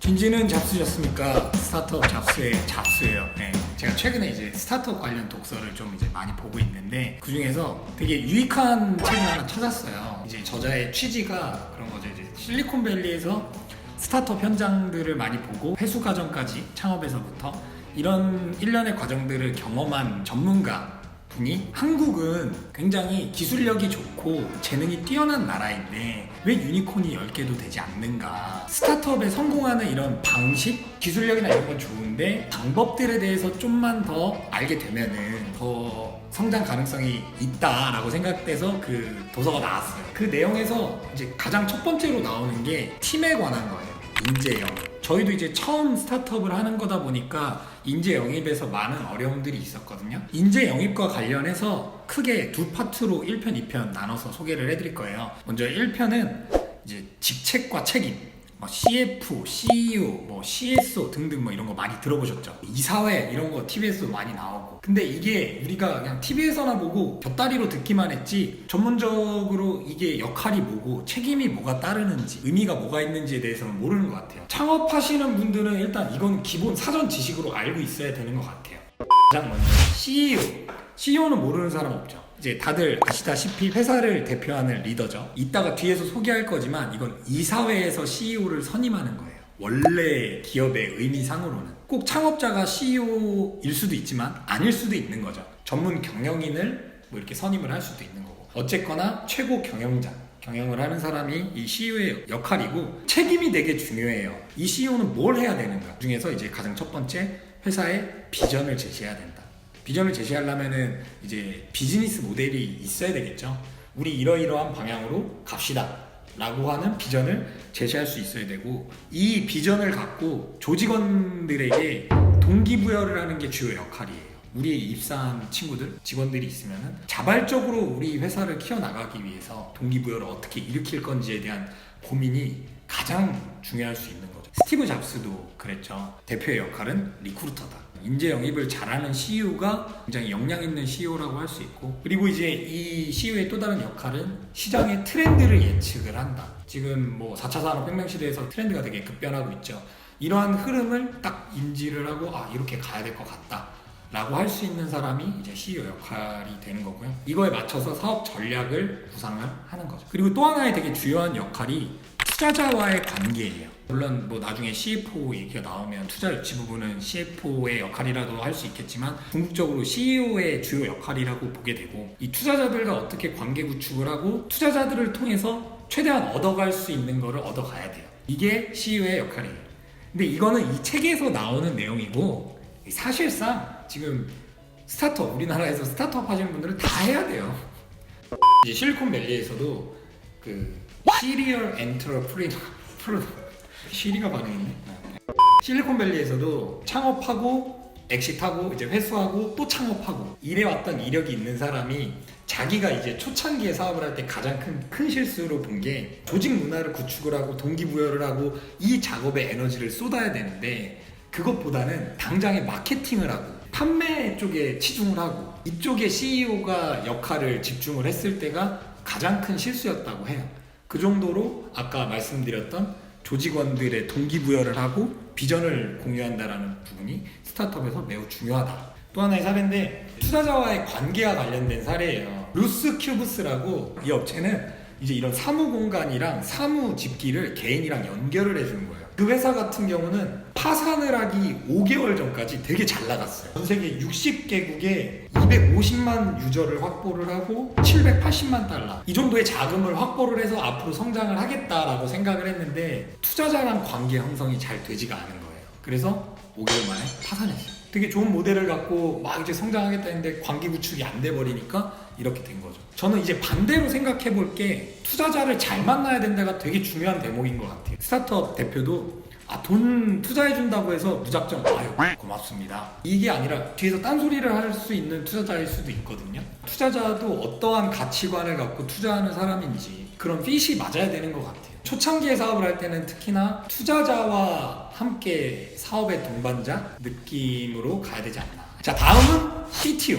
빈지는 잡수셨습니까? 스타트업 잡수의 잡수예요. 네. 제가 최근에 이제 스타트업 관련 독서를 좀 이제 많이 보고 있는데 그 중에서 되게 유익한 책을 하나 찾았어요. 이제 저자의 취지가 그런 거죠. 이제 실리콘밸리에서 스타트업 현장들을 많이 보고 회수 과정까지 창업에서부터 이런 일련의 과정들을 경험한 전문가 분이 한국은 굉장히 기술력이 좋고 재능이 뛰어난 나라인데 왜 유니콘이 10개도 되지 않는가. 스타트업에 성공하는 이런 방식, 기술력이나 이런 건 좋은데 방법들에 대해서 좀만 더 알게 되면은 더 성장 가능성이 있다라고 생각돼서 그 도서가 나왔어요. 그 내용에서 이제 가장 첫 번째로 나오는 게 팀에 관한 거예요. 인재 영입. 저희도 이제 처음 스타트업을 하는 거다 보니까 인재 영입에서 많은 어려움들이 있었거든요. 인재 영입과 관련해서 크게 두 파트로 1편, 2편 나눠서 소개를 해드릴 거예요. 먼저 1편은 이제 직책과 책임, CF, CEO, CSO 등등 이런 거 많이 들어보셨죠? 이사회 이런 거 TV에서도 많이 나오고. 근데 이게 우리가 그냥 TV에서나 보고 곁다리로 듣기만 했지 전문적으로 이게 역할이 뭐고 책임이 뭐가 따르는지 의미가 뭐가 있는지에 대해서는 모르는 것 같아요. 창업하시는 분들은 일단 이건 기본 사전 지식으로 알고 있어야 되는 것 같아요. 가장 먼저 CEO는 모르는 사람 없죠. 이제 다들 아시다시피 회사를 대표하는 리더죠. 이따가 뒤에서 소개할 거지만 이건 이사회에서 CEO를 선임하는 거예요. 원래 기업의 의미상으로는 꼭 창업자가 CEO일 수도 있지만 아닐 수도 있는 거죠. 전문 경영인을 이렇게 선임을 할 수도 있는 거고. 어쨌거나 최고 경영자, 경영을 하는 사람이 이 CEO의 역할이고 책임이 되게 중요해요. 이 CEO는 뭘 해야 되는가 중에서 이제 가장 첫 번째, 회사의 비전을 제시해야 된다. 비전을 제시하려면은 이제 비즈니스 모델이 있어야 되겠죠. 우리 이러이러한 방향으로 갑시다 라고 하는 비전을 제시할 수 있어야 되고, 이 비전을 갖고 조직원들에게 동기부여를 하는 게 주요 역할이에요. 우리 입사한 친구들, 직원들이 있으면은 자발적으로 우리 회사를 키워나가기 위해서 동기부여를 어떻게 일으킬 건지에 대한 고민이 가장 중요할 수 있는 거죠. 스티브 잡스도 그랬죠. 대표의 역할은 리크루터다. 인재 영입을 잘하는 CEO가 굉장히 역량 있는 CEO라고 할 수 있고, 그리고 이제 이 CEO의 또 다른 역할은 시장의 트렌드를 예측을 한다. 지금 4차 산업혁명 시대에서 트렌드가 되게 급변하고 있죠. 이러한 흐름을 딱 인지를 하고 이렇게 가야 될 것 같다 라고 할 수 있는 사람이 이제 CEO 역할이 되는 거고요. 이거에 맞춰서 사업 전략을 구상을 하는 거죠. 그리고 또 하나의 되게 주요한 역할이 투자자와의 관계예요. 물론 나중에 CFO 얘기가 나오면 투자 유치 부분은 CFO의 역할이라도 할 수 있겠지만 궁극적으로 CEO의 주요 역할이라고 보게 되고, 이 투자자들과 어떻게 관계 구축을 하고 투자자들을 통해서 최대한 얻어갈 수 있는 거를 얻어가야 돼요. 이게 CEO의 역할이에요. 근데 이거는 이 책에서 나오는 내용이고, 사실상 지금 우리나라에서 스타트업 하시는 분들은 다 해야 돼요. 이제 실리콘밸리에서도 시리얼 엔터프리너 시리가 반응했네. 실리콘밸리에서도 창업하고 엑시트하고 이제 회수하고 또 창업하고 이래왔던 이력이 있는 사람이 자기가 이제 초창기에 사업을 할 때 가장 큰 실수로 본 게 조직 문화를 구축을 하고 동기부여를 하고 이 작업에 에너지를 쏟아야 되는데, 그것보다는 당장에 마케팅을 하고 판매 쪽에 치중을 하고 이쪽에 CEO가 역할을 집중을 했을 때가 가장 큰 실수였다고 해요. 그 정도로 아까 말씀드렸던 조직원들의 동기부여를 하고 비전을 공유한다라는 부분이 스타트업에서 매우 중요하다. 또 하나의 사례인데 투자자와의 관계와 관련된 사례예요. 루스 큐브스라고, 이 업체는 이제 이런 사무 공간이랑 사무 집기를 개인이랑 연결을 해주는 거예요. 그 회사 같은 경우는 파산을 하기 5개월 전까지 되게 잘 나갔어요. 전 세계 60개국에 250만 유저를 확보를 하고 780만 달러 이 정도의 자금을 확보를 해서 앞으로 성장을 하겠다라고 생각을 했는데 투자자랑 관계 형성이 잘 되지가 않은 거예요. 그래서 5개월 만에 파산했어요. 되게 좋은 모델을 갖고 이제 성장하겠다 했는데 관계 구축이 안 돼버리니까 이렇게 된 거죠. 저는 이제 반대로 생각해 볼 게 투자자를 잘 만나야 된다가 되게 중요한 대목인 것 같아요. 스타트업 대표도 돈 투자해준다고 해서 무작정 고맙습니다 이게 아니라 뒤에서 딴소리를 할 수 있는 투자자일 수도 있거든요. 투자자도 어떠한 가치관을 갖고 투자하는 사람인지 그런 핏이 맞아야 되는 것 같아요. 초창기에 사업을 할 때는 특히나 투자자와 함께 사업의 동반자 느낌으로 가야 되지 않나. 자, 다음은 CTO,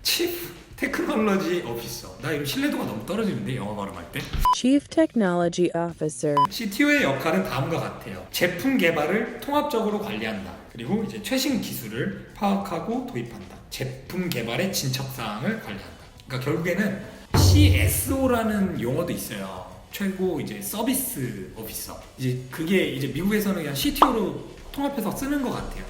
치프 테크놀로지 오피서. 나 이거 신뢰도가 너무 떨어지는데 영어 발음할 때. Chief Technology Officer. CTO의 역할은 다음과 같아요. 제품 개발을 통합적으로 관리한다. 그리고 이제 최신 기술을 파악하고 도입한다. 제품 개발의 진척사항을 관리한다. 그러니까 결국에는 CSO라는 용어도 있어요. 최고 이제 서비스 오피서. 이제 그게 이제 미국에서는 그냥 CTO로 통합해서 쓰는 것 같아요.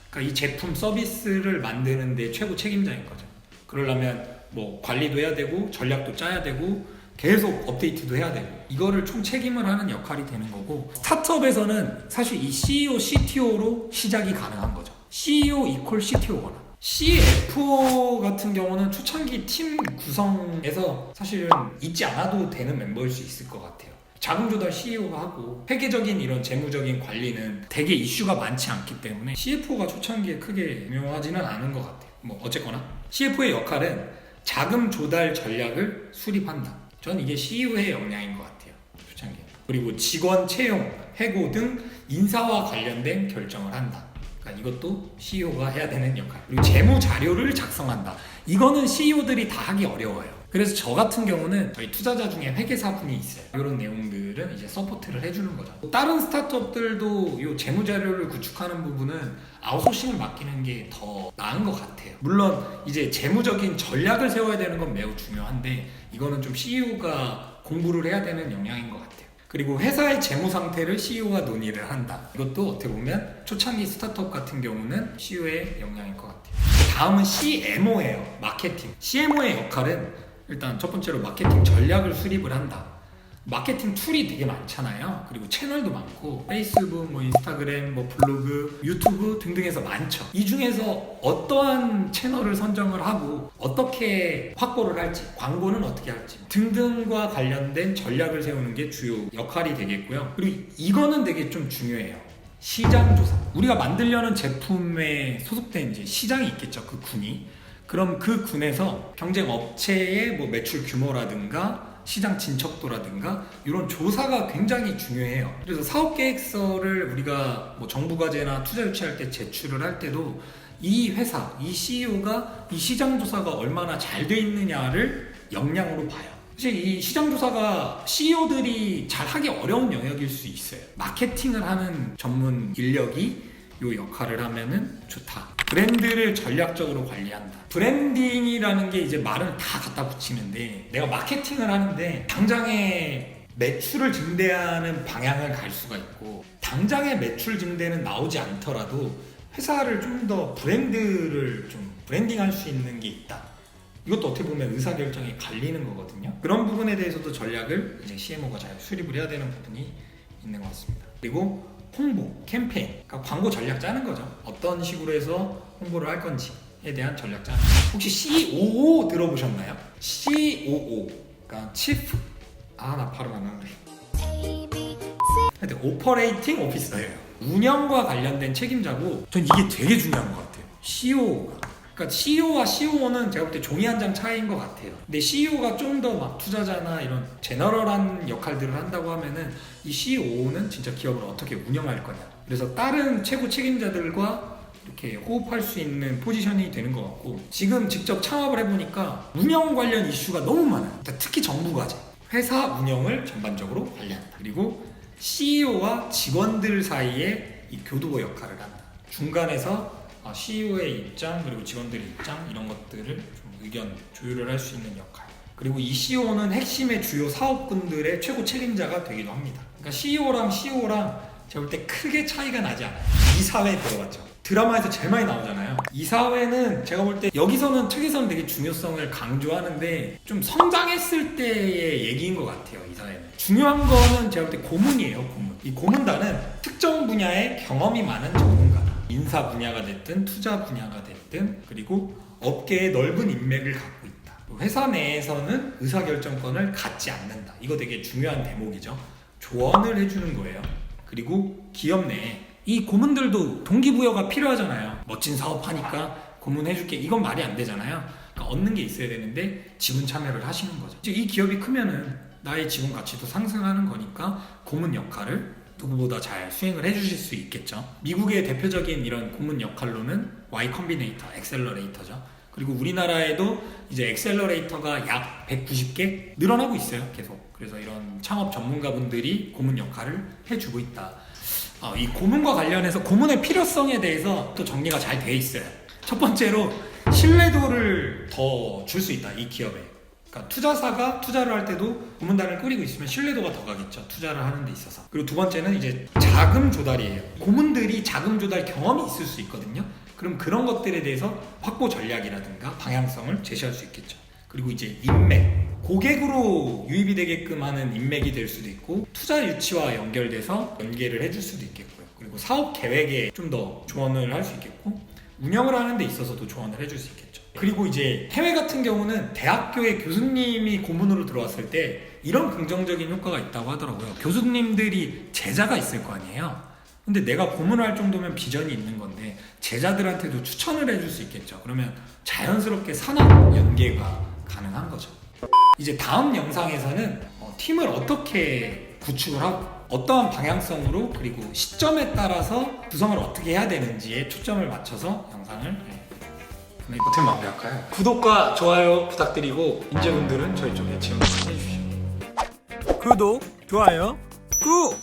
그러니까 이 제품 서비스를 만드는데 최고 책임자인 거죠. 그러려면 뭐 관리도 해야 되고 전략도 짜야 되고 계속 업데이트도 해야 되고 이거를 총 책임을 하는 역할이 되는 거고, 스타트업에서는 사실 이 CEO, CTO로 시작이 가능한 거죠. CEO 이퀄 CTO거나 CFO 같은 경우는 초창기 팀 구성에서 사실은 있지 않아도 되는 멤버일 수 있을 것 같아요. 자금 조달 CEO가 하고 회계적인 이런 재무적인 관리는 되게 이슈가 많지 않기 때문에 CFO가 초창기에 크게 유명하지는 않은 것 같아요. 뭐 어쨌거나 CFO의 역할은 자금 조달 전략을 수립한다. 전 이게 CEO의 역량인 것 같아요. 초창기. 그리고 직원 채용, 해고 등 인사와 관련된 결정을 한다. 그러니까 이것도 CEO가 해야 되는 역할. 그리고 재무 자료를 작성한다. 이거는 CEO들이 다 하기 어려워요. 그래서 저 같은 경우는 저희 투자자 중에 회계사분이 있어요. 이런 내용들은 이제 서포트를 해주는 거죠. 다른 스타트업들도 이 재무 자료를 구축하는 부분은 아웃소싱을 맡기는 게 더 나은 것 같아요. 물론 이제 재무적인 전략을 세워야 되는 건 매우 중요한데 이거는 좀 CEO가 공부를 해야 되는 영역인 것 같아요. 그리고 회사의 재무 상태를 CEO가 논의를 한다. 이것도 어떻게 보면 초창기 스타트업 같은 경우는 CEO의 역량일 것 같아요. 다음은 CMO예요. 마케팅. CMO의 역할은 일단 첫 번째로 마케팅 전략을 수립을 한다. 마케팅 툴이 되게 많잖아요. 그리고 채널도 많고 페이스북, 뭐 인스타그램, 뭐 블로그, 유튜브 등등해서 많죠. 이 중에서 어떠한 채널을 선정을 하고 어떻게 확보를 할지, 광고는 어떻게 할지 등등과 관련된 전략을 세우는 게 주요 역할이 되겠고요. 그리고 이거는 되게 좀 중요해요. 시장 조사. 우리가 만들려는 제품에 소속된 이제 시장이 있겠죠. 그 군이. 그럼 그 군에서 경쟁 업체의 뭐 매출 규모라든가 시장 진척도라든가 이런 조사가 굉장히 중요해요. 그래서 사업 계획서를 우리가 뭐 정부 과제나 투자 유치할 때 제출을 할 때도 이 회사, 이 CEO가 이 시장 조사가 얼마나 잘 돼 있느냐를 역량으로 봐요. 사실 이 시장 조사가 CEO들이 잘 하기 어려운 영역일 수 있어요. 마케팅을 하는 전문 인력이 이 역할을 하면은 좋다. 브랜드를 전략적으로 관리한다. 브랜딩이라는 게 이제 말을 다 갖다 붙이는데 내가 마케팅을 하는데 당장에 매출을 증대하는 방향을 갈 수가 있고 당장에 매출 증대는 나오지 않더라도 회사를 좀 더 브랜드를 좀 브랜딩할 수 있는 게 있다. 이것도 어떻게 보면 의사결정이 갈리는 거거든요. 그런 부분에 대해서도 전략을 이제 CMO가 잘 수립을 해야 되는 부분이 있는 것 같습니다. 그리고 홍보, 캠페인, 그러니까 광고 전략 짜는 거죠. 어떤 식으로 해서 홍보를 할 건지에 대한 전략 짜는 거죠. 혹시 COO 들어보셨나요? COO, 그러니까 Chief, 나 발음 안 나오네. 하여튼 오퍼레이팅 오피서예요. 운영과 관련된 책임자고 전 이게 되게 중요한 것 같아요. COO가. 그러니까 CEO와 COO는 제가 볼 때 종이 한 장 차이인 것 같아요. 근데 CEO가 좀 더 막 투자자나 이런 제너럴한 역할들을 한다고 하면은 이 COO는 진짜 기업을 어떻게 운영할 거냐. 그래서 다른 최고 책임자들과 이렇게 호흡할 수 있는 포지션이 되는 것 같고, 지금 직접 창업을 해보니까 운영 관련 이슈가 너무 많아요. 특히 정부 과제. 회사 운영을 전반적으로 관리한다. 그리고 CEO와 직원들 사이에 이 교두보 역할을 한다. 중간에서 CEO의 입장 그리고 직원들의 입장 이런 것들을 좀 의견 조율을 할 수 있는 역할. 그리고 이 CEO는 핵심의 주요 사업군들의 최고 책임자가 되기도 합니다. 그러니까 CEO랑 COO랑 제가 볼 때 크게 차이가 나지 않아요. 이사회 들어봤죠. 드라마에서 제일 많이 나오잖아요. 이사회는 제가 볼 때 여기서는 책에서는 되게 중요성을 강조하는데 좀 성장했을 때의 얘기인 것 같아요. 이사회는 중요한 거는 제가 볼 때 고문이에요. 고문. 이 고문단은 특정 분야에 경험이 많은 전문가, 인사 분야가 됐든 투자 분야가 됐든 그리고 업계에 넓은 인맥을 갖고 있다. 회사 내에서는 의사결정권을 갖지 않는다. 이거 되게 중요한 대목이죠. 조언을 해주는 거예요. 그리고 기업 내에 이 고문들도 동기부여가 필요하잖아요. 멋진 사업하니까 고문해줄게. 이건 말이 안 되잖아요. 그러니까 얻는 게 있어야 되는데 지분 참여를 하시는 거죠. 이 기업이 크면은 나의 지분 가치도 상승하는 거니까 고문 역할을 누구보다 잘 수행을 해주실 수 있겠죠. 미국의 대표적인 이런 고문 역할로는 Y 컴비네이터, 엑셀러레이터죠. 그리고 우리나라에도 이제 엑셀러레이터가 약 190개 늘어나고 있어요, 계속. 그래서 이런 창업 전문가분들이 고문 역할을 해주고 있다. 이 고문과 관련해서 고문의 필요성에 대해서 또 정리가 잘 돼 있어요. 첫 번째로 신뢰도를 더 줄 수 있다, 이 기업에. 그러니까 투자사가 투자를 할 때도 고문단을 꾸리고 있으면 신뢰도가 더 가겠죠, 투자를 하는 데 있어서. 그리고 두 번째는 이제 자금 조달이에요. 고문들이 자금 조달 경험이 있을 수 있거든요. 그럼 그런 것들에 대해서 확보 전략이라든가 방향성을 제시할 수 있겠죠. 그리고 이제 인맥, 고객으로 유입이 되게끔 하는 인맥이 될 수도 있고, 투자 유치와 연결돼서 연계를 해줄 수도 있겠고요. 그리고 사업 계획에 좀 더 조언을 할 수 있겠고, 운영을 하는 데 있어서도 조언을 해줄 수 있겠죠. 그리고 이제 해외 같은 경우는 대학교에 교수님이 고문으로 들어왔을 때 이런 긍정적인 효과가 있다고 하더라고요. 교수님들이 제자가 있을 거 아니에요. 근데 내가 고문을 할 정도면 비전이 있는 건데 제자들한테도 추천을 해줄 수 있겠죠. 그러면 자연스럽게 산업 연계가 가능한 거죠. 이제 다음 영상에서는 팀을 어떻게 구축을 하고 어떠한 방향성으로, 그리고 시점에 따라서 구성을 어떻게 해야 되는지에 초점을 맞춰서 영상을 어떻게 마무리할까요? 구독과 좋아요 부탁드리고, 인재분들은 저희 쪽에 지원 많이 해주시죠. 구독, 좋아요, 꾹!